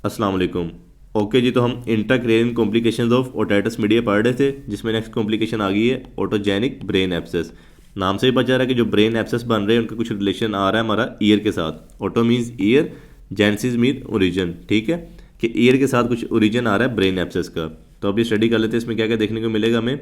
अस्सलाम वालेकुम। ओके जी, तो हम इंट्राक्रेनियन कॉम्प्लिकेशंस ऑफ ओटाइटिस मीडिया पढ़ रहे थे, जिसमें नेक्स्ट कॉम्प्लिकेशन आ गई है ऑटोजेनिक ब्रेन एब्सेस। नाम से ही पता जा रहा है कि जो ब्रेन एब्सेस बन रहे हैं उनका कुछ रिलेशन आ रहा है हमारा ईयर के साथ। Auto means year, genesis mean origin, ठीक है, कि ईयर के साथ कुछ ओरिजिन आ रहा है ब्रेन एब्सेस का। तो अभी स्टडी कर लेते हैं इसमें क्या क्या देखने को मिलेगा हमें।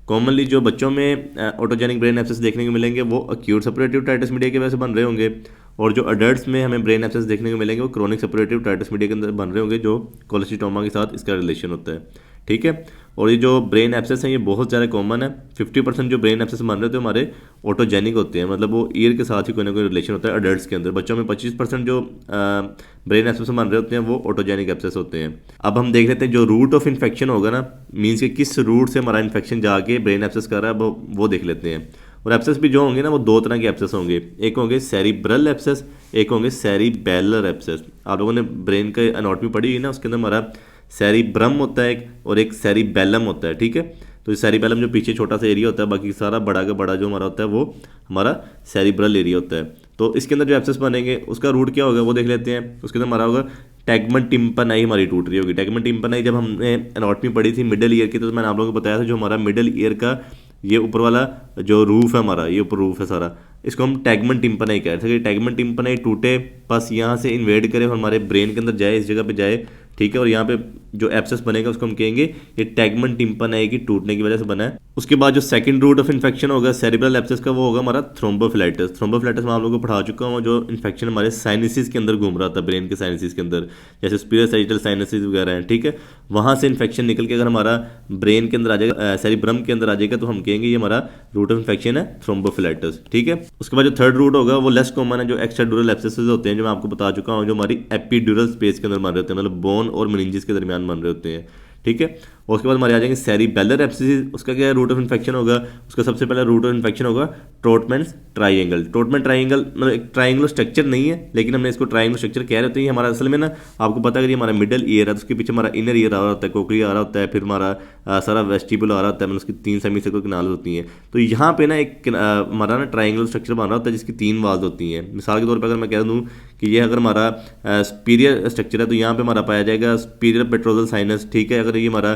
कॉमनली जो बच्चों में ऑटोजेनिक ब्रेन एब्सेस देखने को मिलेंगे वो अक्यूट सेपरेटिव टाइटस मीडिया की वजह से बन रहे होंगे, और जो अडल्ट्स में हमें ब्रेन एब्सेस देखने को मिलेंगे वो क्रोनिक सेपरेटिव टाइटस मीडिया के अंदर बन रहे होंगे, जो कोलेस्टिटोमा के साथ इसका रिलेशन होता है, ठीक है। और ये जो ब्रेन एब्सेस हैं ये बहुत ज़्यादा कॉमन है। 50% जो ब्रेन एब्सेस बन रहे होते हैं हमारे ऑटोजेनिक होते हैं, मतलब वो ईयर के साथ ही कोई ना कोई रिलेशन होता है अडल्ट्स के अंदर। बच्चों में 25% जो ब्रेन एब्सेस बन रहे होते हैं वो ऑटोजेनिक एब्सेस होते हैं। अब हम देख लेते हैं जो रूट ऑफ इन्फेक्शन होगा ना, मीन्स कि किस रूट से हमारा इन्फेक्शन जाके ब्रेन एब्सेस कर रहा है, वो देख लेते हैं। और एब्सेस भी जो होंगे ना वो दो तरह के एब्सेस होंगे, एक होंगे सेरिब्रल एब्सेस, एक होंगे सेरिबेलर एब्सेस। आप लोगों ने ब्रेन का एनाटॉमी पढ़ी है ना, उसके अंदर हमारा सेरिब्रम होता है एक, और एक सेरिबेलम होता है, ठीक है। तो सेरिबेलम जो पीछे छोटा सा एरिया होता है, बाकी सारा बड़ा का बड़ा जो हमारा होता है वो हमारा सेरिब्रल एरिया होता है। तो इसके अंदर जो एब्सेस बनेंगे उसका रूट क्या होगा वो देख लेते हैं। उसके अंदर हमारा होगा टैगमन टिम्पनाई हमारी टूट रही होगी। टैगमन टिम्पनाई जब हमने एनाटॉमी पढ़ी थी मिडल ईयर की, तो मैंने आप लोगों को बताया था जो हमारा मिडल ईयर का ये ऊपर वाला जो रूफ है हमारा, ये ऊपर रूफ है सारा, इसको हम टैगमन टिम्पनाई कह रहे थे कि टैगमन टिम्पनाई टूटे, बस यहाँ से इन्वेड करे और हमारे ब्रेन के अंदर जाए, इस जगह पे जाए, ठीक है। और यहाँ पे जो एब्सेस बनेगा उसको हम कहेंगे ये टैगमन टिम्पनाई की टूटने की वजह से बना है। उसके बाद जो सेकंड रूट ऑफ इन्फेक्शन होगा सेरिब्रल एब्सेस का, वो होगा हमारा थ्रोम्बोफिलाइटिस। थ्रोम्बोफिलाइटिस मैं आप लोगों को पढ़ा चुका हूँ, जो इन्फेक्शन हमारे साइनसिस के अंदर घूम रहा था, ब्रेन के साइनसिस के अंदर, जैसे स्पीरियर सैजिटल साइनसिस वगैरह हैं, ठीक है। वहाँ से इन्फेक्शन निकल के अगर हमारा ब्रेन के अंदर आ जाएगा, सेरिब्रम के अंदर आ जाएगा, तो हम कहेंगे ये हमारा रूट ऑफ इन्फेक्शन है थ्रोम्बोफिलाइटिस, ठीक है। उसके बाद जो थर्ड रूट होगा वो लेस कॉमन है, जो एक्स्ट्राड्यूरल एब्सेस होते हैं, जो मैं आपको बता चुका हूँ, जो हमारी एपिड्यूरल स्पेस के अंदर बन रहे होते हैं, मतलब बोन और मेनिंजेस के दरमियान बन रहे होते हैं, ठीक है। और उसके बाद हमारे आ जाएंगे सेरिबेलर एब्सेस। उसका क्या रूट ऑफ इन्फेक्शन होगा, उसका सबसे पहला रूट ऑफ इन्फेक्शन होगा ट्रोटमैन्स ट्राइंगल। ट्रोटमैन ट्राइंगल मतलब एक ट्राइंगुलर स्ट्रक्चर नहीं है, लेकिन हमने इसको ट्राइंगुलर स्ट्रक्चर कह रहे होते हैं। हमारा असल में ना आपको पता है कि ये हमारा मिडल ईयर है, तो उसके पीछे हमारा इनर ईयर आ रहा होता है, कोकली आ रहा होता है, फिर हमारा सारा वेस्टिबुल आ रहा होता है, मतलब उसकी 3 सेमी सर्कुलर कैनाल होती हैं। तो यहाँ पे ना एक हमारा ना ट्राइंगुलर स्ट्रक्चर बन रहा होता है जिसकी 3 वाल्स होती हैं। मिसाल के तौर पर अगर मैं कह दूँ कि ये अगर हमारा स्पीरियर स्ट्रक्चर है, तो यहाँ पे हमारा पाया जाएगा स्पीरियर पेट्रोजल साइनस, ठीक है। अगर ये हमारा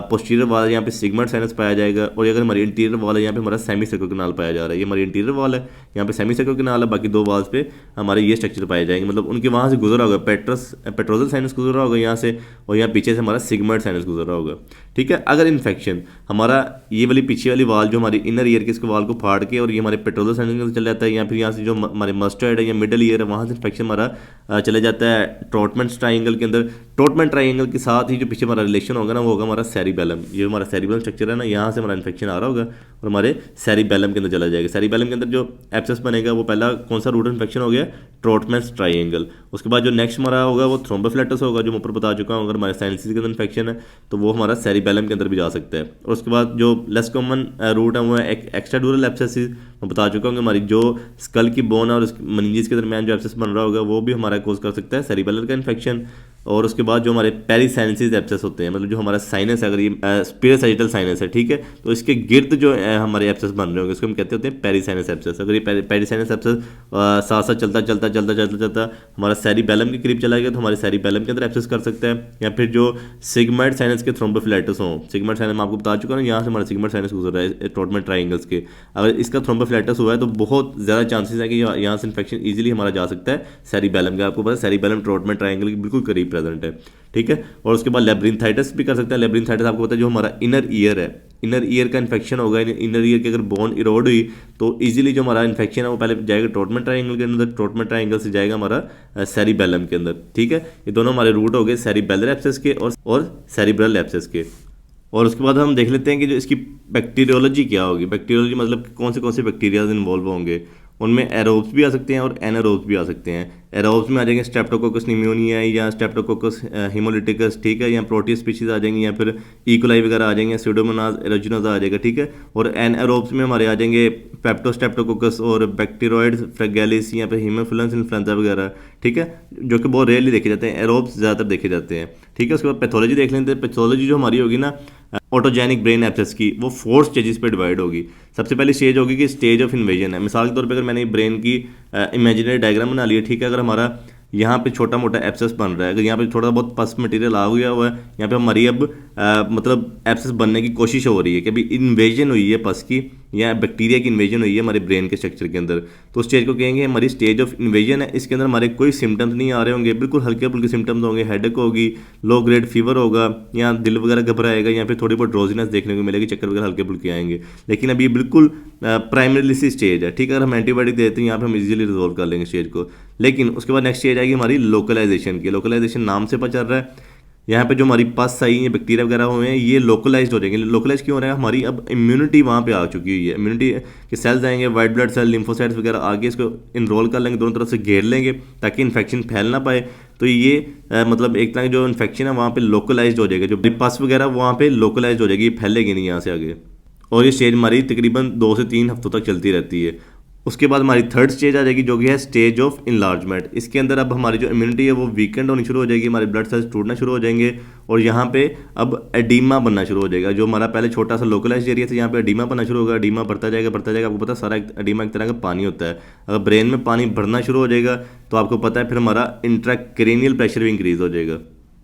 पोस्टीरियर वाल है, यहाँ पे सिगमोइड साइनस पाया जाएगा। और ये अगर हमारी इंटीरियर वाल है, यहाँ पे हमारा सेमी सर्कुलर कैनाल पाया जा रहा है। ये हमारी इंटीरियर वाल है, यहाँ पे सेमी सर्कुलर कैनाल है, बाकी 2 वाल्स पे हमारे ये स्ट्रक्चर पाए जाएंगे, मतलब उनके वहाँ से गुजरा होगा पेट्रोजल साइनस गुजरा होगा यहाँ से, और यहाँ पीछे से हमारा सिगमोइड साइनस गुजरा होगा, ठीक है। अगर इन्फेक्शन हमारा ये वाली पीछे वाली वाल जो हमारी इनर ईयर के इसको वाल को फाड़ के और ये हमारे पेट्रोजल साइनस के अंदर चल जाता है, या फिर यहाँ से जो हमारे मस्टर्ड है या मिडल ईयर है वहाँ से इन्फेक्शन हमारा चले जाता है ट्रोटमैन ट्राइंगल के अंदर। ट्रोटमैन ट्राइंगल के साथ ही जो पीछे हमारा रिलेशन होगा ना वो होगा हमारा सेरिबेलम। ये हमारा सेरिबेलम स्ट्रक्चर है ना, यहाँ से हमारा इन्फेक्शन आ रहा होगा और हमारे सेरिबेलम के अंदर चला जाएगा। सेरिबेलम के अंदर जो एब्सेस बनेगा वो पहला कौन सा रूट इन्फेक्शन हो गया, ट्रोटमैन ट्राइंगल। उसके बाद जो नेक्स्ट हमारा होगा वो थ्रोम्बोफिलाइटिस होगा, जो मैं ऊपर बता चुका हूँ। अगर हमारे साइनसिस के अंदर इन्फेक्शन है तो वो हमारा सेरिबेलम के अंदर भी जा सकता है। और उसके बाद जो लेस कॉमन रूट है वो है एक्स्ट्राड्यूरल एब्सेस। मैं बता चुका हूँ कि हमारी जो स्कल की बोन और मेनिंजेस के दरमियान जो एब्सेस बन रहा होगा वो भी हमारा कोज कर सकता है सेरिबेलर का इन्फेक्शन। और उसके बाद जो हमारे पेरिसाइनसिस एब्सेस होते हैं, मतलब जो हमारा साइनस है, अगर ये स्पीरियर सैजिटल साइनस है, ठीक है, तो इसके गिर्द जो हमारे एब्सेस बन रहे होंगे उसको हम कहते होते हैं पेरिसाइनस एब्सेस। अगर ये पेरिसाइनस एब्सेस साथ साथ चलता चलता चलता चलता चलता हमारा सेरिबेलम के करीब चला गया तो हमारे सेरिबेलम के अंदर एब्सेस कर सकता है। या फिर जो सिगमोइड साइनस के थ्रोम्बोफिलाइटिस हों, सिगमोइड साइनस मैं आपको बता चुका हूँ, यहाँ से हमारा सिगमोइड साइनस गुजर रहा है ट्रोटमैन ट्राइंगल्स के, अगर इसका थ्रोम्बोफिलाइटिस हुआ है तो बहुत ज़्यादा चांसेस है कि यहाँ से इन्फेक्शन ईजिली हमारा जा सकता है सेरिबेलम का। आपको पता है सेरिबेलम ट्रोटमैन ट्राइंगल के बिल्कुल करीब प्रेजेंट है, ठीक है। और उसके बाद लेब्रिंथाइटिस भी कर सकते हैं। लेब्रिंथाइटिस आपको पता है जो हमारा इनर ईयर है, इनर ईयर का इन्फेक्शन होगा, इनर ईयर की अगर बोन इरोड हुई तो इजीली जो हमारा इन्फेक्शन है वो पहले जाएगा ट्रोटमैन ट्राइंगल के अंदर, ट्रोटमैन ट्राइंगल से जाएगा हमारा सेरिबेलम के अंदर, ठीक है। ये दोनों हमारे रूट हो गए सेरिबेलर एब्सेस के और सेरिब्रल एब्सेस के। और उसके बाद हम देख लेते हैं कि जो इसकी बैक्टीरियोलॉजी क्या होगी। बैक्टीरियोलॉजी मतलब कौन से बैक्टीरिया इन्वॉल्व होंगे। उनमें एरोब्स भी आ सकते हैं और एनारोब्स भी आ सकते हैं। एरोब्स में आ जाएंगे स्ट्रेप्टोकोकस निमोनिया या स्ट्रेप्टोकोकस हिमोलिटिकस, ठीक है, या प्रोटियस स्पीशीज आ जाएंगी, या फिर इकोलाई वगैरह आ जाएंगे, स्यूडोमोनास एरोजिनोस आ जाएगा, ठीक है। और एनारोब्स में हमारे आ जाएंगे पेप्टोस्ट्रेप्टोकोकस और बैक्टीरियोइड्स फ्रैगेलिस या फिर हीमोफिलस इन्फ्लुएंजा वगैरह, ठीक है, जो कि बहुत रेयरली देखे जाते हैं। एरोब्स ज़्यादातर देखे जाते हैं, ठीक है। उसके बाद पैथोलॉजी देख लेते हैं। पैथोलॉजी जो हमारी होगी ना ऑटोजेनिक ब्रेन एब्सेस की, वो 4 स्टेजेस पे डिवाइड होगी। सबसे पहली स्टेज होगी कि स्टेज ऑफ इन्वेजन है। मिसाल के तौर पे अगर मैंने ब्रेन की इमेजिनरी डायग्राम बना लिया, ठीक है, अगर हमारा यहाँ पे छोटा मोटा एब्सेस बन रहा है, अगर यहाँ पे थोड़ा बहुत पस मटेरियल आ गया हुआ है, यहाँ पे हमारी अब मतलब एब्सेस बनने की कोशिश हो रही है कि अभी इन्वेजन हुई है पस की या बैक्टीरिया की इन्वेजन हुई है हमारे ब्रेन के स्ट्रक्चर के अंदर, तो उस स्टेज को कहेंगे हमारी स्टेज ऑफ इन्वेजन है। इसके अंदर हमारे कोई सिम्टम्स नहीं आ रहे होंगे, बिल्कुल हल्के फुल्के सिम्टम्स होंगे, हेडेक होगी, लो ग्रेड फीवर होगा, या दिल वगैरह घबराएगा, या फिर थोड़ी बहुत ड्रोजीनेस देखने को मिलेगी, चक्कर वगैरह हल्के फुल्के आएंगे। लेकिन अभी बिल्कुल प्राइमरी सी स्टेज है, ठीक है। अगर हम एंटीबायोटिक देते हैं यहाँ पे हम इजीली रिजोल्व कर लेंगे स्टेज को। लेकिन उसके बाद नेक्स्ट स्टेज आएगी हमारी लोकलाइजेशन की। लोकलाइजेशन नाम से पता चल रहा है यहाँ पे जो हमारी पस आई है, बैक्टीरिया वगैरह हुए हैं, ये लोकलाइज्ड हो जाएंगे। लोकलाइज क्यों हो रहा है, हमारी अब इम्यूनिटी वहाँ पे आ चुकी हुई है, इम्यूनिटी के सेल्स आएंगे, वाइट ब्लड सेल, लिम्फोसाइट्स वगैरह आगे इसको इनरोल कर लेंगे, दोनों तरफ से घेर लेंगे ताकि इन्फेक्शन फैल ना पाए। तो ये मतलब एक तरह की जो इन्फेक्शन है वहाँ पे लोकलाइज्ड हो जाएगा, जो पस वगैरह वहाँ पे लोकलाइज्ड हो जाएगी, फैलेगी नहीं यहाँ से आगे। और ये स्टेज हमारी तकरीबन 2 से 3 हफ्तों तक चलती रहती है। उसके बाद हमारी थर्ड स्टेज आ जाएगी जो कि है स्टेज ऑफ इनलार्जमेंट। इसके अंदर अब हमारी जो इम्यूनिटी है वो वीकेंड होनी शुरू हो जाएगी, हमारे ब्लड सेल्स टूटना शुरू हो जाएंगे और यहाँ पे अब एडीमा बनना शुरू हो जाएगा। जो हमारा पहले छोटा सा लोकलाइज्ड एरिया था यहाँ पे एडीमा बनना शुरू होगा, एडीमा बढ़ता जाएगा बढ़ता जाएगा। आपको पता है सारा एडीमा एक तरह का पानी होता है, अगर ब्रेन में पानी भरना शुरू हो जाएगा तो आपको पता है फिर हमारा इंट्राक्रेनियल प्रेशर भी इंक्रीज हो जाएगा।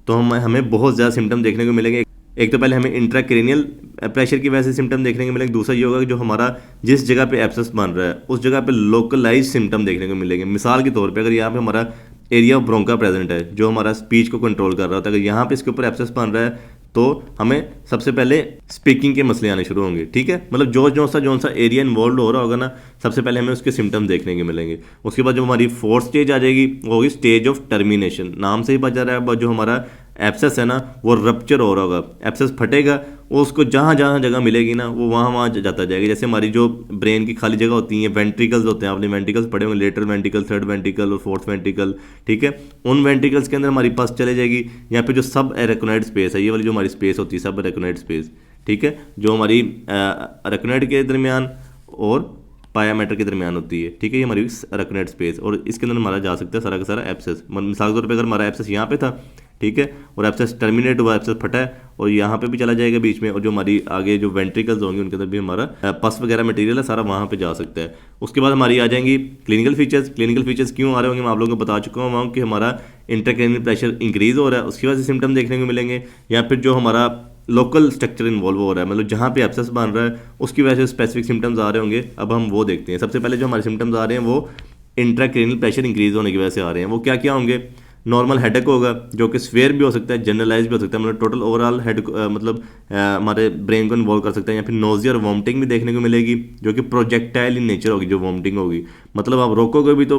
तो हमें बहुत ज़्यादा सिम्टम देखने को मिलेंगे। एक तो पहले हमें इंट्राक्रेनियल प्रेशर की वजह से सिम्टम देखने को मिलेंगे, दूसरा ये होगा कि जो हमारा जिस जगह पे एब्सेस बन रहा है उस जगह पे लोकलाइज सिम्टम देखने को मिलेंगे। मिसाल के तौर पे अगर यहाँ पे हमारा एरिया ऑफ ब्रोंका प्रेजेंट है जो हमारा स्पीच को कंट्रोल कर रहा होता है, अगर यहाँ पे इसके ऊपर एब्सेस बन रहा है तो हमें सबसे पहले स्पीकिंग के मसले आने शुरू होंगे, ठीक है। मतलब जो सा एरिया इन्वॉल्व हो रहा होगा ना, सबसे पहले हमें उसके सिम्टम्स देखने को मिलेंगे। उसके बाद जो हमारी फोर्थ स्टेज आ जाएगी वो होगी स्टेज ऑफ टर्मिनेशन। नाम से ही पता जा रहा है जो हमारा एब्सेस है ना वो रप्चर हो रहा होगा, एब्सेस फटेगा, वो उसको जहाँ जहाँ जगह मिलेगी ना वो वहाँ जाता जाएगा। जैसे हमारी जो ब्रेन की खाली जगह होती है, वेंट्रिकल्स होते हैं, आपने वेंट्रिकल्स पढ़े होंगे, लेटरल वेंट्रिकल, थर्ड वेंट्रिकल और फोर्थ वेंट्रिकल, ठीक है। उन वेंट्रिकल्स के अंदर हमारी पस चले जाएगी। यहाँ पे जो सब एरेकोनॉइड स्पेस है, ये वाली जो हमारी स्पेस होती है सब एरेकोनॉइड स्पेस, ठीक है, जो हमारी एरेकोनॉइड के दरमियान और पायामेटर के दरमियान होती है, ठीक है, ये हमारी एरेकोनॉइड स्पेस, और इसके अंदर हमारा जा सकता है सारा का सारा एब्सेस। मिसाल के तौर पे अगर हमारा एब्सेस यहाँ पे था, ठीक है, और एब्सेस टर्मिनेट हुआ, एब्सेस फटा है और यहाँ पे भी चला जाएगा बीच में, और जो हमारी आगे जो वेंट्रिकल्स होंगे उनके अंदर भी हमारा पस वगैरह मटेरियल है सारा वहाँ पे जा सकता है। उसके बाद हमारी आ जाएंगी क्लिनिकल फीचर्स। क्लिनिकल फीचर्स क्यों आ रहे होंगे मैं आप लोगों को बता चुका हूँ कि हमारा इंट्राक्रेनियल प्रेशर इंक्रीज हो रहा है, उसकी वजह से सिम्टम देखने को मिलेंगे, या फिर जो हमारा लोकल स्ट्रक्चर इन्वॉल्व हो रहा है, मतलब जहाँ पे एब्सेस बन रहा है उसकी वजह से स्पेसिफिक सिम्टम्स आ रहे होंगे। अब हम वो देखते हैं। सबसे पहले जो हमारे सिम्टम्स आ रहे हैं वो इंट्राक्रेनियल प्रेशर इंक्रीज होने की वजह से आ रहे हैं। वो क्या क्या होंगे, नॉर्मल हेडेक होगा जो कि स्वेयर भी हो सकता है, जनरलाइज भी हो सकता है, मतलब टोटल ओवरऑल हेड मतलब हमारे ब्रेन को इन्वॉल्व कर सकता है, या फिर नोजिया और वॉमिटिंग भी देखने को मिलेगी जो कि प्रोजेक्टाइल इन नेचर होगी। जो वॉमिटिंग होगी मतलब आप रोकोगे भी तो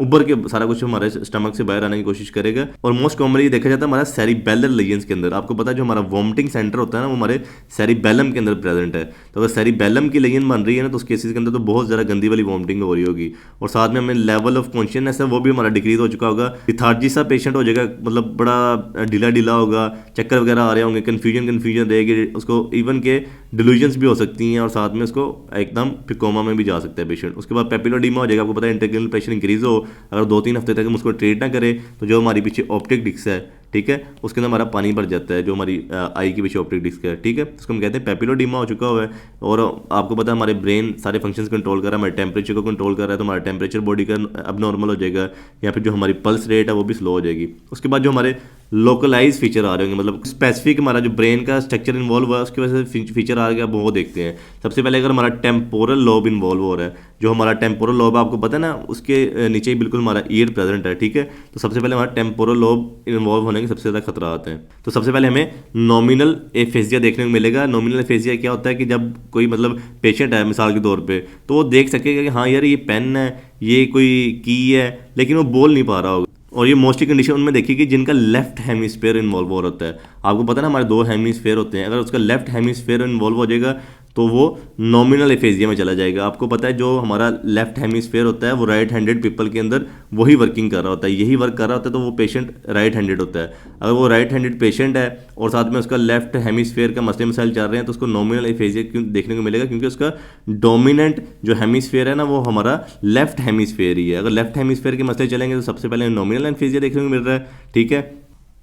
उबर के सारा कुछ हमारे स्टमक से बाहर आने की कोशिश करेगा। और मोस्ट कॉमनली देखा जाता है हमारा सेरिबेलर लीजन्स के अंदर। आपको पता है जो हमारा वॉमिटिंग सेंटर होता है ना वो हमारे सेरिबेलम के अंदर प्रेजेंट है। तो अगर सेरिबेलम की लीजन बन रही है ना तो उस केसेस के अंदर तो बहुत ज़्यादा गंदी वाली वॉमिटिंग हो रही होगी, और साथ में हमें लेवल ऑफ कॉन्शियसनेस है वो भी हमारा डिक्रीज हो चुका होगा। लिथार्जी सा पेशेंट हो जाएगा, मतलब बड़ा ढीला ढीला होगा, चक्कर वगैरह आ रहे होंगे, कन्फ्यूजन रहेगी, उसको इवन के डिल्यूजन्स भी हो सकती हैं, और साथ में उसको एकदम फिर कोमा में भी जा सकता है पेशेंट। उसके बाद पेपिलोडीमा हो जाएगा। आपको पता है इंट्राक्रेनियल प्रेशर इंक्रीज हो, अगर 2-3 हफ्ते तक हम उसको ट्रीट ना करें तो जो हमारी पीछे ऑप्टिक डिस्क है, ठीक है, उसके अंदर हमारा पानी भर जाता है, जो हमारी आई के पीछे ऑप्टिक डिस्क है, ठीक है, उसको हम कहते हैं पेपिलोडीमा हो चुका हुआ है। और आपको पता है हमारे ब्रेन सारे फंक्शंस कंट्रोल कर रहा है, हमारे टेम्परेचर को कंट्रोल कर रहा है, तो हमारा टेम्परेचर बॉडी का अब नॉर्मल हो जाएगा, या फिर जो हमारी पल्स रेट है वो भी स्लो हो जाएगी। उसके बाद जो हमारे लोकलाइज फीचर आ रहे होंगे, मतलब स्पेसिफिक हमारा जो ब्रेन का स्ट्रक्चर इन्वॉल्व हुआ है उसकी वजह से फीचर आ रहे हैं, वो देखते हैं। सबसे पहले अगर हमारा टेम्पोरल लोब इन्वॉल्व हो रहा है, जो हमारा टेम्पोरल लोब आपको पता है ना उसके नीचे ही बिल्कुल हमारा ईयर प्रेजेंट है, ठीक है, तो सबसे पहले हमारा टेम्पोरल लोब इन्वॉल्व होने के सबसे ज़्यादा खतरा आते हैं। तो सबसे पहले हमें नॉमिनल एफेजिया देखने को मिलेगा। नॉमिनल एफेजिया क्या होता है कि जब कोई मतलब पेशेंट है मिसाल के तौर पे तो वो देख सकेगा कि हाँ यार ये पेन है, ये कोई की है, लेकिन वो बोल नहीं पा रहा होगा। और ये मोस्टली कंडीशन उनमें देखी कि जिनका लेफ्ट हेमिस्फेयर इन्वॉल्व हो रहा है। आपको पता है ना हमारे 2 हेमिस्फेयर होते हैं, अगर उसका लेफ्ट हेमिस्फेयर इन्वॉल्व हो जाएगा तो वो नॉमिनल एफेजिया में चला जाएगा। आपको पता है जो हमारा लेफ्ट हेमिस्फेयर होता है वो राइट हैंडेड पीपल के अंदर वही वर्किंग कर रहा होता है, यही वर्क कर रहा होता है, तो वो पेशेंट राइट हैंडेड होता है। अगर वो राइट हैंडेड पेशेंट है और साथ में उसका लेफ्ट हेमिस्फेयर का मसले मसाइल चल रहे हैं तो उसको नॉमिनल एफेजिया क्यों देखने को मिलेगा, क्योंकि उसका डोमिनेंट जो हेमिस्फेयर है ना वो हमारा लेफ्ट हेमिस्फेयर ही है। अगर लेफ्ट हेमिस्फेयर के मसले चलेंगे तो सबसे पहले नॉमिनल एफेजिया देखने को मिल रहा है, ठीक है।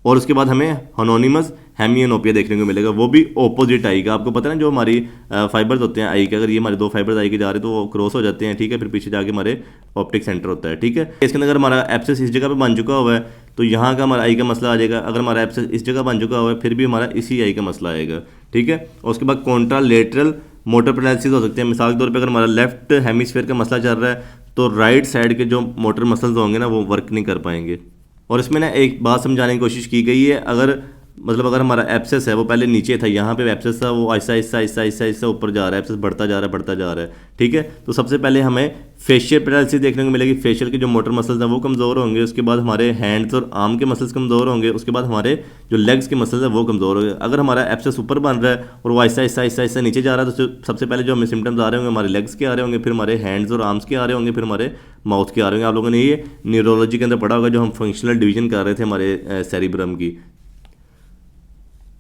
और उसके बाद हमें होनोनिमस हेमियोनोपिया देखने को मिलेगा, वो भी ऑपोजिट आई का। आपको पता है ना जो हमारी फाइबर्स होते हैं आई के, अगर ये हमारे दो फाइबर्स आई के जा रहे हैं तो वो क्रॉस हो जाते हैं, ठीक है, फिर पीछे जाके हमारे ऑप्टिक सेंटर होता है, ठीक है। इसके अंदर अगर हमारा एब्सेस इस जगह पे बन चुका हुआ है तो यहाँ का हमारा आई का मसला आ जाएगा। अगर हमारा एब्सेस इस जगह बन चुका हुआ है फिर भी हमारा इसी आई का मसला आएगा, ठीक है। और उसके बाद कॉन्ट्रालेटरल मोटर पैरालिसिस हो सकते हैं। मिसाल के तौर पे अगर हमारा लेफ्ट हेमिस्फीयर का मसला चल रहा है तो राइट साइड के जो मोटर मसल्स होंगे ना वो वर्क नहीं कर पाएंगे। और इसमें ना एक बात समझाने की कोशिश की गई है, अगर हमारा एब्सेस है वो पहले नीचे था, यहाँ पे एब्सेस था, वो ऐसा ऐसा ऐसा ऐसा ऐसा ऊपर जा रहा है, एब्सेस बढ़ता जा रहा है, ठीक है। तो सबसे पहले हमें फेशियल पैरालिसिस देखने को मिलेगी। फेशियल के जो मोटर मसल्स हैं वो कमज़ोर होंगे, उसके बाद हमारे हैंड्स और आर्म के मसल्स कमज़ोर होंगे, उसके बाद हमारे जो लेग्स के मसल्स हैं वो कमज़ोर होंगे। अगर हमारा एब्सेस ऊपर बन रहा है और वो ऐसा ऐसा ऐसा ऐसा नीचे जा रहा है तो सबसे पहले जो हमें सिम्टम्स आ रहे होंगे हमारे लेग्स के आ रहे होंगे, फिर हमारे हैंड्स और आर्म्स के आ रहे होंगे, फिर हमारे माउथ के आ रहे होंगे। आप लोगों ने ये न्यूरोलॉजी के अंदर पढ़ा होगा जो हम फंक्शनल डिवीजन कर रहे थे हमारे सेरिब्रम की।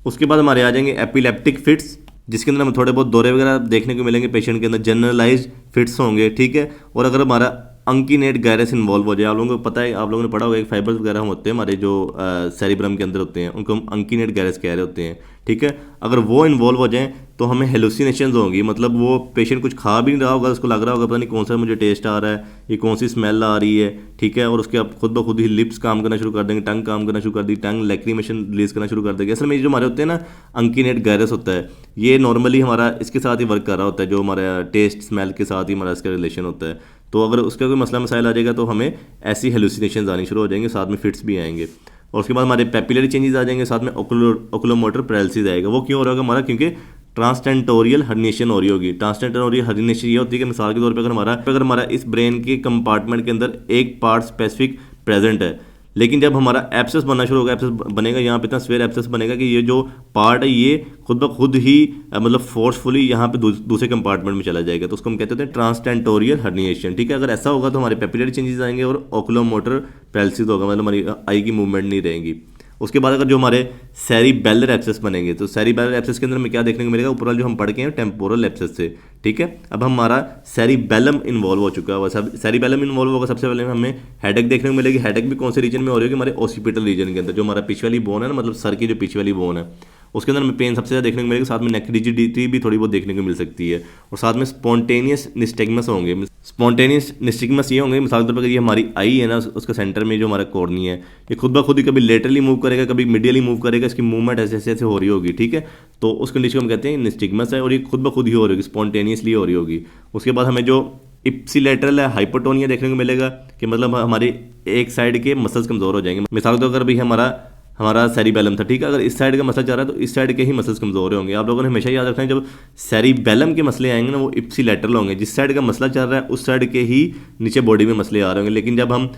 उसके बाद हमारे आ जाएंगे एपिलेप्टिक फिट्स, जिसके अंदर हमें थोड़े बहुत दौरे वगैरह देखने को मिलेंगे पेशेंट के अंदर, जनरलाइज्ड फिट्स होंगे, ठीक है। और अगर हमारा अंकीनेट गायरस इन्वॉल्व हो जाए, आप लोगों को पता है, आप लोगों ने पढ़ा होगा एक फाइबर्स वगैरह हम होते हैं हमारे जो सेरिब्रम के अंदर होते हैं उनको हम अंकीनेट गायरस कह रहे होते हैं, ठीक है। अगर वो इन्वॉल्व हो जाएं तो हमें हेलुसिनेशंस होंगी, मतलब वो पेशेंट कुछ खा भी नहीं रहा होगा, उसको लग रहा होगा पता नहीं कौन सा मुझे टेस्ट आ रहा है, ये कौन सी स्मेल आ रही है, ठीक है। और उसके अब खुद ब खुद ही लिप्स काम करना शुरू कर देंगे, टंग काम करना शुरू कर देगी, टंग लैक्रीमेशन रिलीज करना शुरू कर देगी। असल में ये जो हमारे होते हैं ना अंकीनेट गायरस होता है, ये नॉर्मली हमारा इसके साथ ही वर्क कर रहा होता है, जो हमारा टेस्ट स्मेल के साथ ही हमारा इसका रिलेशन होता है। तो अगर उसका कोई मसला मसाइल आ जाएगा तो हमें ऐसी हेलुसिनेशन आनी शुरू हो जाएंगे, साथ में फिट्स भी आएंगे। और उसके बाद हमारे पेपिलरी चेंजेस आ जाएंगे, साथ में ओकुलोमोटर पैरालिसिस आएगा। वो क्यों हो रहा होगा हमारा, क्योंकि ट्रांसटेंटोरियल हर्निएशन हो रही होगी। ट्रांसटेंटोरियल हर्निएशन ये होती है कि मिसाल के तौर पे अगर हमारा इस ब्रेन के कंपार्टमेंट के अंदर एक पार्ट स्पेसिफिक प्रेजेंट है, लेकिन जब हमारा एब्सेस बनना शुरू होगा, एब्सेस बनेगा यहाँ पे इतना स्वेयर एब्सेस बनेगा कि ये जो पार्ट है ये खुद ब खुद ही मतलब फोर्सफुली यहाँ पे दूसरे कंपार्टमेंट में चला जाएगा, तो उसको हम कहते हैं ट्रांसटेंटोरियल हर्निएशन, ठीक है। अगर ऐसा होगा तो हमारे पेपिलरी चेंजेस आएंगे और ओकुलोमोटर पैरालिसिस होगा, मतलब हमारी आई की मूवमेंट नहीं रहेगी। उसके बाद अगर जो हमारे सेरिबेलर एब्सेस बनेंगे तो सेरिबेलर एब्सेस के अंदर में क्या देखने को मिलेगा, ऊपर जो हम पढ़ के हैं टेम्पोरल एब्सेस से, ठीक है। अब हमारा सेरिबेलम इन्वॉल्व हो चुका है, सेरिबेलम इन्वॉल्व होगा, सबसे पहले हमें हेडेक देखने को मिलेगी। हेडेक भी कौन से रीजन में हो रही होगी, हमारे ओसिपिटल रीजन के अंदर, जो हमारा पीछे वाली बोन है ना, मतलब सर की जो पीछे वाली बोन है उसके अंदर हमें पेन सबसे ज़्यादा देखने को मिलेगी, साथ में नेक रिजिडिटी भी थोड़ी बहुत देखने को मिल सकती है, और साथ में स्पॉन्टेनियस निस्टेगमस होंगे। स्पॉन्टेनियस निस्टेगमस ये होंगे मिसाल के तौर पर, ये हमारी आई है ना, उसका सेंटर में जो हमारा कॉर्निया है ये खुद ब खुद ही कभी लेटरली मूव करेगा, कभी मिडियली मूव करेगा, इसकी मूवमेंट ऐसे ऐसे हो रही होगी, ठीक है। तो उस कंडीशन को हम कहते हैं निस्टेगमस है, और ये खुद ब खुद ही हो रही होगी, स्पॉन्टेनियसली हो रही होगी। उसके बाद हमें जो इप्सिलेटरल है हाइपोटोनिया देखने को मिलेगा, कि मतलब हमारी एक साइड के मसल्स कमज़ोर हो जाएंगे। मिसाल के तौर पर भी हमारा सेरिबेलम था, ठीक है, अगर इस साइड का मसला चल रहा है तो इस साइड के ही मसल्स कमज़ोर होंगे। आप लोगों ने हमेशा याद रखना है जब सेरिबेलम के मसले आएंगे ना वो इप्सिलेटरल होंगे, जिस साइड का मसला चल रहा है उस साइड के ही नीचे बॉडी में मसले आ रहे होंगे। लेकिन जब हम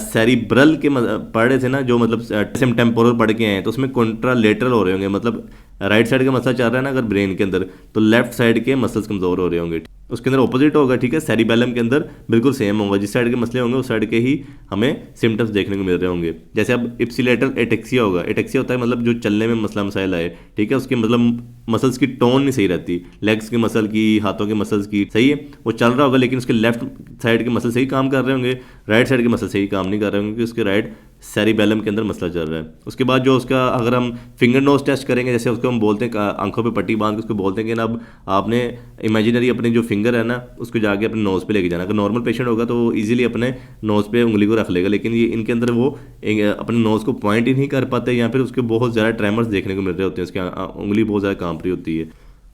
सेरिब्रल के पढ़ रहे थे ना, जो मतलब टेम्पोरल पढ़ के आए तो उसमें कॉन्ट्रालेटरल हो रहे होंगे, मतलब राइट साइड का मसला चल रहा है ना अगर ब्रेन के अंदर तो लेफ्ट साइड के मसल्स कमज़ोर हो रहे होंगे, उसके अंदर ऑपोजिट होगा, ठीक है। सेरिबेलम के अंदर बिल्कुल सेम होगा, जिस साइड के मसले होंगे उस साइड के ही हमें सिम्टम्स देखने को मिल रहे होंगे। जैसे अब इप्सिलेटरल एटेक्सिया होगा, एटेक्सिया होता है मतलब जो चलने में मसला मसाइल आए, ठीक है, उसके मतलब मसल्स की टोन नहीं सही रहती, लेग्स के मसल की, हाथों के मसल्स की, सही है, वो चल रहा होगा लेकिन उसके लेफ्ट साइड के मसल सही काम कर रहे होंगे, राइट साइड के मसल सही काम नहीं कर रहे होंगे, क्योंकि उसके राइट सेरिबेलम के अंदर मसला चल रहा है। उसके बाद जो उसका अगर हम फिंगर नोज टेस्ट करेंगे, जैसे उसको हम बोलते हैं आंखों पे पट्टी बांध के उसको बोलते हैं कि ना अब आपने इमेजिनरी अपनी जो फिंगर है ना उसको जाके अपने नोज़ पे लेके जाना। अगर नॉर्मल पेशेंट होगा तो वो इजीली अपने नोज़ पे उंगली को रख लेगा, लेकिन ये इनके अंदर वो अपने नोज़ को पॉइंट ही नहीं कर पाते, या फिर उसके बहुत ज़्यादा ट्रेमर्स देखने को मिल रहे होते हैं, उसकी उंगली बहुत ज़्यादा कांप रही होती है।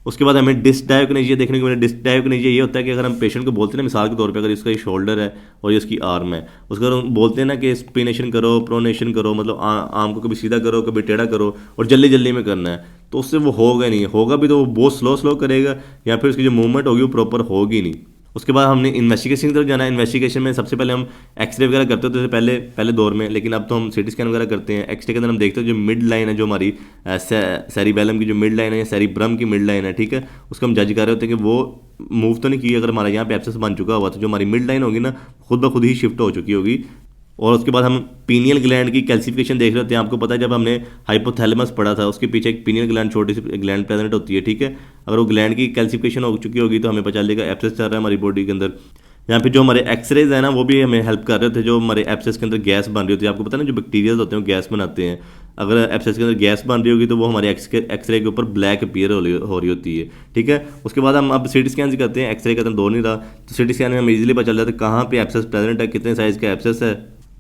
उसके बाद हमें डिस्डायोकिनेसिया देखने को मिले। डिस्डायोकिनेसिया ये होता है कि अगर हम पेशेंट को बोलते हैं ना, मिसाल के तौर पे अगर इसका ये शोल्डर है और ये उसकी आर्म है, उसको हम बोलते हैं ना कि स्पिनेशन करो, प्रोनेशन करो, मतलब आर्म को कभी सीधा करो कभी टेढ़ा करो और जल्दी जल्दी में करना है, तो उससे वो होगा नहीं, होगा भी तो वो बहुत स्लो करेगा, या फिर उसकी जो मूवमेंट होगी वो प्रॉपर होगी नहीं। उसके बाद हमने इन्वेस्टिगेशन की तरफ जाना है। इन्वेस्टिगेशन में सबसे पहले हम एक्सरे वगैरह करते होते थे पहले दौर में, लेकिन अब तो हम सीटी स्कैन वगैरह करते हैं। एक्सरे के अंदर हम देखते हैं जो मिड लाइन है, जो हमारी सेरिबेलम की जो मिड लाइन है या सेरिब्रम की मिड लाइन है, ठीक है, उसको हम जज कर रहे होते हैं कि वो मूव तो नहीं की। अगर हमारा यहाँ पे एब्सेस बन चुका हुआ तो जो हमारी मिड लाइन होगी ना खुद ब खुद ही शिफ्ट हो चुकी होगी। और उसके बाद हम पीनियल ग्लैंड की कैल्सिफिकेशन देख रहे होते हैं। आपको पता है जब हमने हाइपोथैलेमस पढ़ा था उसके पीछे एक पीनियल ग्लैंड, छोटी सी ग्लैंड प्रेजेंट होती है, ठीक है। अगर वो ग्लैंड की कैल्सिफिकेशन हो चुकी होगी तो हमें पता चलेगा एब्सेस चल रहा है हमारी बॉडी के अंदर। यहाँ पे जो हमारे एक्सरेज है ना वो भी हमें हेल्प कर रहे थे, जो हमारे एब्सेस के अंदर गैस बन रही होती है। आपको पता है ना जो बैक्टीरियाज होते हैं वो गैस बनाते हैं, अगर एब्सेस के अंदर गैस बन रही होगी तो वो हमारे एक्सरे के ऊपर ब्लैक अपीयर हो रही होती है, ठीक है। उसके बाद हम अब सिटी स्कैन करते हैं, एक्सरे का तो दो नहीं रहा, तो सिटी स्कैन में हम इजीली पता चल जाता है कहाँ पे एब्सेस प्रेजेंट है, कितने साइज़ का एब्सेस है।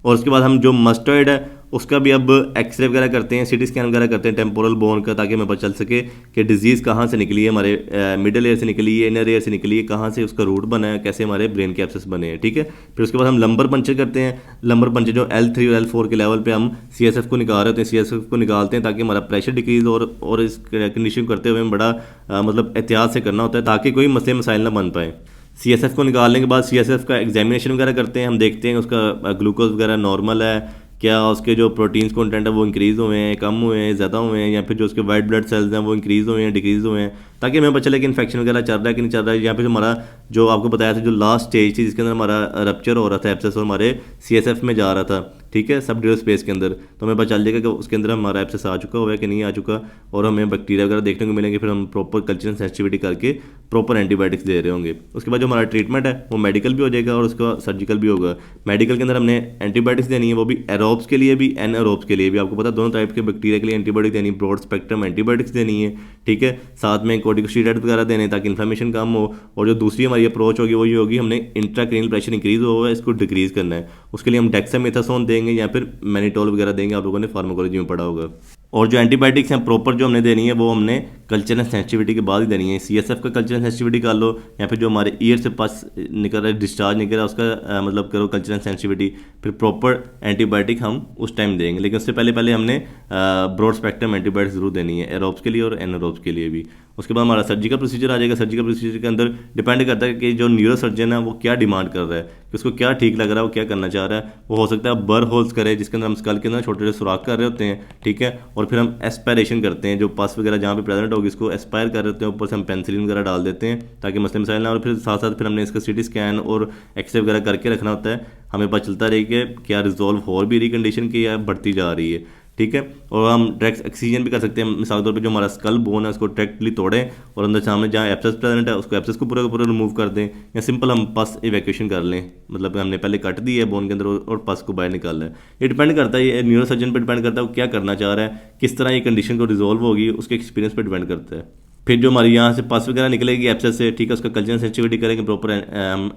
और उसके बाद हम जो मस्टर्ड है उसका भी अब एक्सरे वगैरह करते हैं, सिटी स्कैन वगैरह करते हैं टेम्पोरल बोन का, ताकि हमें पता चल सके कि डिजीज़ कहाँ से निकली है, हमारे मिडिल एयर से निकली है, इनर एयर से निकली है, कहाँ से उसका रूट बना है, कैसे हमारे ब्रेन के एब्सेस बने हैं, ठीक है। फिर उसके बाद हम लंबर पंचर करते हैं। लंबर पंचर जो L3 और L4 के लेवल पे हम CSF को निकाल रहे होते हैं, CSF को निकालते हैं ताकि हमारा प्रेशर डिक्रीज और इस कंडीशन करते हुए हमें बड़ा मतलब एहतियात से करना होता है ताकि कोई मसले मसाइल ना बन पाए। CSF को निकालने के बाद CSF का एग्जामिनेशन वगैरह करते हैं, हम देखते हैं उसका ग्लूकोज वगैरह नॉर्मल है क्या, उसके जो प्रोटीन्स कंटेंट है वो इंक्रीज़ हुए हैं, कम हुए हैं, ज़्यादा हुए हैं, या फिर जो उसके वाइट ब्लड सेल्स हैं वो इंक्रीज़ हुए हैं, डिक्रीज़ हुए हैं, ताकि हमें पता चले कि इन्फेक्शन वगैरह चल रहा है कि नहीं चल रहा है। यहाँ पे हमारा जो आपको बताया था जो लास्ट स्टेज थी जिसके अंदर हमारा रप्चर हो रहा था एब्सेस और हमारे CSF में जा रहा था, ठीक है, सब ड्यूरल स्पेस के अंदर, तो हमें पता चल जाएगा कि उसके अंदर हमारा एब्सेस आ चुका हुआ है कि नहीं आ चुका, और हमें बैक्टीरिया वगैरह देखने को मिलेंगे। फिर हम प्रॉपर कल्चरल सेंसिटिविटी करके प्रॉपर एंटीबायोटिक्स दे रहे होंगे। उसके बाद जो हमारा ट्रीटमेंट है वो मेडिकल भी हो जाएगा और उसका सर्जिकल भी होगा। मेडिकल के अंदर हमने एंटीबायोटिक्स देनी है, वो भी एरोब्स के लिए भी एनारोब्स के लिए भी, आपको पता दोनों टाइप के बैक्टीरिया के लिए एंटीबायोटिक देनी, ब्रॉड स्पेक्ट्रम एंटीबायोटिक्स देनी है, ठीक है। साथ में कॉर्टिकोस्टेरॉइड वगैरह देने ताकि इन्फ्लेमेशन कम हो। और जो दूसरी हमारी अप्रोच होगी वही होगी, हमने इंट्राक्रेनियल प्रेशर इंक्रीज हुआ है इसको डिक्रीज करना है, उसके लिए हम डेक्सामेथासोन देंगे या फिर मैनिटोल वगैरह देंगे, आप लोगों ने फार्माकोलॉजी में पढ़ा होगा। और जो एंटीबायोटिक्स हैं प्रॉपर जो हमने देनी है वो हमने कल्चरल सेंसिटिविटी के बाद ही देनी है। CSF का कल्चरल सेंसिटिविटी कर लो, या फिर जो हमारे ईयर से पास निकल रहा है डिस्चार्ज निकल रहा है उसका मतलब करो कल्चरल सेंसिटिविटी, फिर प्रॉपर एंटीबायोटिक हम उस टाइम देंगे। लेकिन उससे पहले पहले हमने ब्रॉड स्पेक्ट्रम एंटीबायोटिक जरूर देनी है, एरोब्स के लिए और एनारोब्स के लिए भी। उसके बाद हमारा सर्जिकल प्रोसीजर आ जाएगा। सर्जिकल प्रोसीजर के अंदर डिपेंड करता है कि जो न्यूरो सर्जन है वो क्या डिमांड कर रहा है, कि उसको क्या ठीक लग रहा है, वो क्या करना चाह रहा है। वो हो सकता है बर होल्स करे जिसके अंदर हम स्कल के अंदर छोटे छोटे सुराख कर रहे होते हैं, ठीक है, और फिर हम एस्पायरेशन करते हैं, जो पस वगैरह जहाँ पे प्रेजेंट होगी इसको एस्पायर कर रहे होते हैं, ऊपर से हम पेंसिलिन वगैरह डाल देते हैं ताकि मसले मसाइल ना। और फिर साथ साथ फिर हमने इसका CT स्कैन और एक्सरे वगैरह करके रखना होता है, हमें पता चलता रहे कि क्या रिजॉल्व हो भी रही कंडीशन की या बढ़ती जा रही है, ठीक है। और हम डायरेक्ट एक्सीजन भी कर सकते हैं, मिसाल के तौर पे जो हमारा स्कल बोन है उसको डायरेक्टली तोड़ें और अंदर सामने जहाँ एब्सेस प्रेजेंट है उसको एब्सेस को पूरा का पूरा रिमूव कर दें, या सिंपल हम पस इवैक्यूएशन कर लें, मतलब हमने पहले कट दी है बोन के अंदर और पस को बाहर निकालना है। ये डिपेंड करता है, ये न्यूरो सर्जन पर डिपेंड करता है वो क्या करना चाह रहा है, किस तरह ये कंडीशन को रिजॉल्व होगी, उसके एक्सपीरियंस पर डिपेंड करता है। फिर जो हमारी यहाँ से पस वगैरह निकलेगी एब्सेस से, ठीक है, उसका कल्चरल सेंसिटिविटी करेंगे, प्रॉपर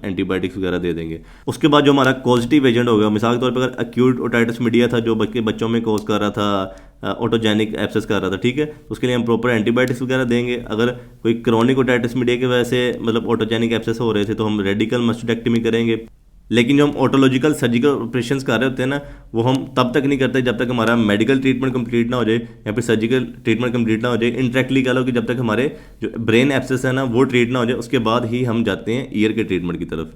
एंटीबायोटिक्स वगैरह दे देंगे। उसके बाद जो हमारा कॉजेटिव एजेंट होगा, मिसाल के तौर पर अगर एक्यूट ओटाइटिस मीडिया था जो बच्चों में कॉज कर रहा था, ऑटोजेनिक एब्सेस कर रहा था, ठीक है, उसके लिए हम प्रॉपर एंटीबायोटिक्स वगैरह देंगे। अगर कोई क्रोनिक ओटाइटिस मीडिया की वजह से मतलब ऑटोजेनिक एब्सेस हो रहे थे तो हम रेडिकल मस्टेक्टमी करेंगे। लेकिन जो हम ऑटोलॉजिकल सर्जिकल ऑपरेशंस कर रहे होते हैं ना, वो हम तब तक नहीं करते जब तक हमारा मेडिकल ट्रीटमेंट कंप्लीट ना हो जाए या फिर सर्जिकल ट्रीटमेंट कंप्लीट ना हो जाए। इंडायरेक्टली कह लो कि जब तक हमारे जो ब्रेन एब्सेस है ना वो ट्रीट ना हो जाए, उसके बाद ही हम जाते हैं ईयर के ट्रीटमेंट की तरफ।